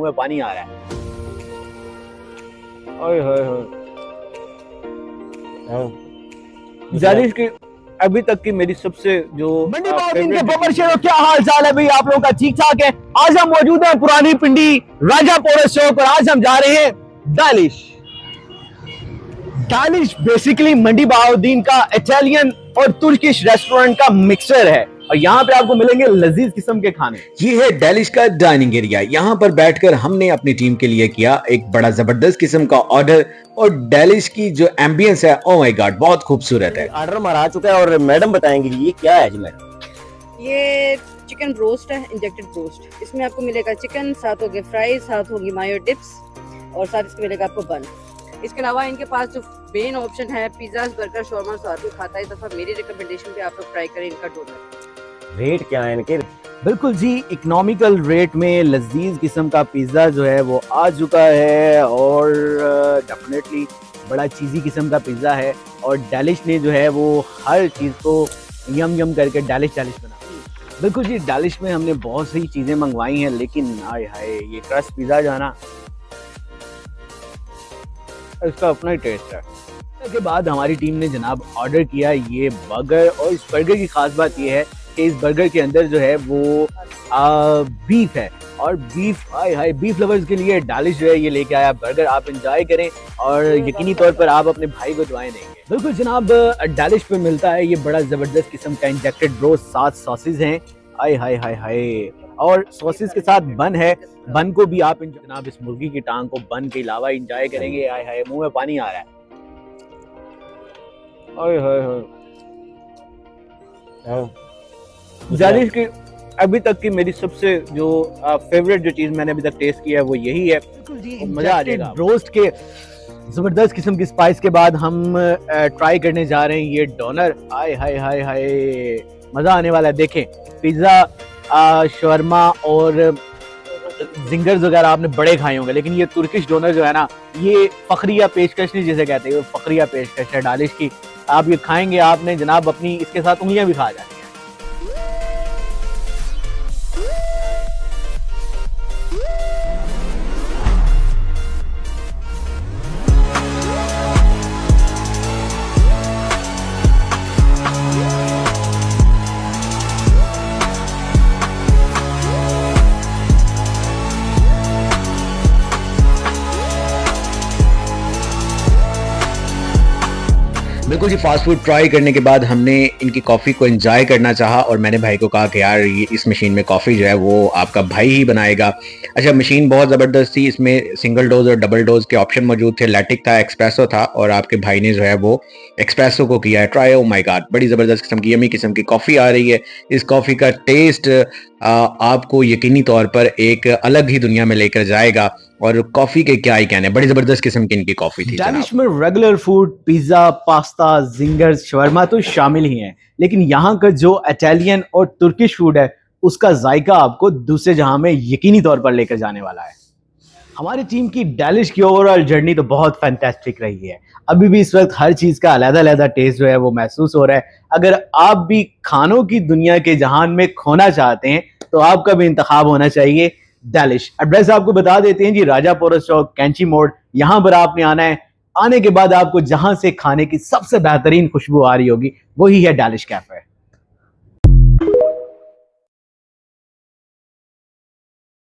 मुंह में पानी आ रहा है। ओए होए होए। जालिश की अभी तक की मेरी सबसे जो मंडी मॉर्निंग के बबर क्या हाल चाल है भाई, आप लोगों का ठीक ठाक है। आज हम मौजूद हैं पुरानी पिंडी राजा पोरस चौक और आज हम जा रहे हैं डालिश। डालिश बेसिकली मंडी बहाउद्दीन का इटालियन और तुर्किश रेस्टोरेंट का मिक्सचर है और यहाँ पे आपको मिलेंगे लजीज किस्म के खाने। ये है डालिश का डाइनिंग एरिया। यहाँ पर बैठकर हमने अपनी टीम के लिए किया एक बड़ा जबरदस्त किस्म का ऑर्डर और डालिश की जो एम्बियंस है, ओ माय गॉड, बहुत खूबसूरत है। ऑर्डर हमारा आ चुका है और मैडम बताएंगे ये क्या है जी। मैडम ये चिकन ब्रोस्ट है, इंजेक्टेड ब्रोस्ट। इसमें आपको मिलेगा चिकन, साथ होगी फ्राई, साथ होगी मायो डिप्स और साथ इसमें मिलेगा आपको बन। इसके अलावा इनके पास जो मेन ऑप्शन है पिज्जा, बर्गर, शॉर्मा, तो आदमी खाता है। इस दफा मेरी रिकमेंडेशन पे आप लोग ट्राई करें इनका डोनर। रेट क्या है इनके? बिल्कुल जी, इकोनॉमिकल रेट में लजीज किस्म का पिज्ज़ा जो है वो आ चुका है और डेफिनेटली बड़ा चीज़ी किस्म का पिज़्ज़ा है और डालिश ने जो है वो हर चीज़ को यम यम करके डालिश बना। बिल्कुल जी, डालिश में हमने बहुत सी चीज़ें मंगवाई हैं लेकिन हाय हाय ये क्रस्ट पिज़्ज़ा जो है ना, इसका अपना ही टेस्ट है। उसके बाद हमारी टीम ने जनाब ऑर्डर किया ये बर्गर और इस बर्गर की खास बात ये है कि इस बर्गर के अंदर जो है वो बीफ है और बीफ, हाय हाय, बीफ लवर्स के लिए डालिश जो है ये लेके आया बर्गर। आप एंजॉय करें और यकीनी तौर पर आप अपने भाई को दुआएं देंगे। बिल्कुल जनाब, डालिश पे मिलता है ये बड़ा जबरदस्त किस्म का इंजेक्टेड ब्रोस्ट, 7 सॉसेज हैं, हाय हाय हाय हाय, और सॉसेज के साथ बन है। बन को भी आप जनाब इस मुर्गी की टांग को बन के अलावा एंजॉय करेंगे। हाय हाय, मुंह में पानी आ रहा है। हाय हाय हाय। जालिश की अभी तक की मेरी सबसे जो फेवरेट जो चीज मैंने अभी तक टेस्ट किया है वो यही है। मजा आ जाएगा। रोस्ट के जबरदस्त किस्म की स्पाइस के बाद हम ट्राई करने जा रहे हैं ये डोनर। हाय हाय हाय हाय, मजा आने वाला है। देखें, पिज्जा, शवर्मा और जिंगर्स वगैरह आपने बड़े खाए होंगे लेकिन ये तुर्किश डोनर जो है ना, ये फखरिया पेशकश नहीं जिसे कहते हैं, फखरिया पेशकश है डालिश की। आप ये खाएंगे आपने जनाब अपनी इसके साथ उंगलियां भी खा जाती हैं। बिल्कुल जी, फास्ट फूड ट्राई करने के बाद हमने इनकी कॉफ़ी को एंजॉय करना चाहा और मैंने भाई को कहा कि यार ये इस मशीन में कॉफ़ी जो है वो आपका भाई ही बनाएगा। अच्छा, मशीन बहुत ज़बरदस्त थी, इसमें सिंगल डोज और डबल डोज के ऑप्शन मौजूद थे, लैटिक था, एक्सप्रेसो था और आपके भाई ने जो है वो एक्सप्रेसो को किया है ट्राई। ओ माय गॉड, बड़ी ज़बरदस्त किस्म की यमी किस्म की कॉफ़ी आ रही है। इस कॉफ़ी का टेस्ट आपको यकीनी तौर पर एक अलग ही दुनिया में लेकर जाएगा और कॉफी के क्या ही कहने, बड़ी जबरदस्त किस्म की इनकी कॉफी थी। डालिश में रेगुलर फूड, पिज्जा, पास्ता, जिंगर्स, शवर्मा तो शामिल ही हैं लेकिन यहाँ का जो इटालियन और तुर्किश फूड है उसका जायका आपको दूसरे जहां में यकीनी तौर पर लेकर जाने वाला है। हमारी टीम की डालिश की ओवरऑल जर्नी तो बहुत फैंटास्टिक रही है। अभी भी इस वक्त हर चीज का अलग-अलग टेस्ट जो है वो महसूस हो रहा है। अगर आप भी खानों की दुनिया के जहान में खोना चाहते हैं तो आपका भी इंतखाब होना चाहिए डालिश। एड्रेस आपको बता देते हैं जी, राजा पोरस चौक, कैंची मोड़, यहाँ पर आपने आना है। आने के बाद आपको जहां से खाने की सबसे बेहतरीन खुशबू आ रही होगी वही है डालिश कैफे।